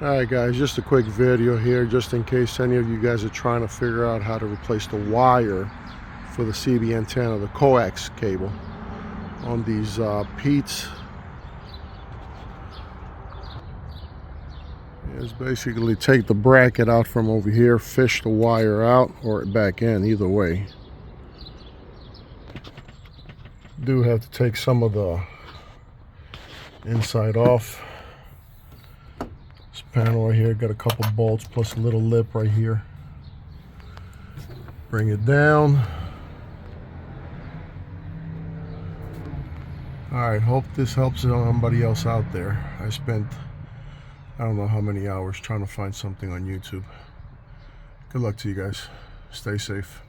Alright guys, just a quick video here just in case any of you guys are trying to figure out how to replace the wire for the CB antenna, the coax cable on these Pete's. Is basically take the bracket out from over here, fish the wire out or back in, either way. Do have to take some of the inside off. This panel right here got a couple bolts plus a little lip right here. Bring it down. Alright, hope this helps somebody else out there. I spent I don't know how many hours trying to find something on YouTube. Good luck to you guys. Stay safe.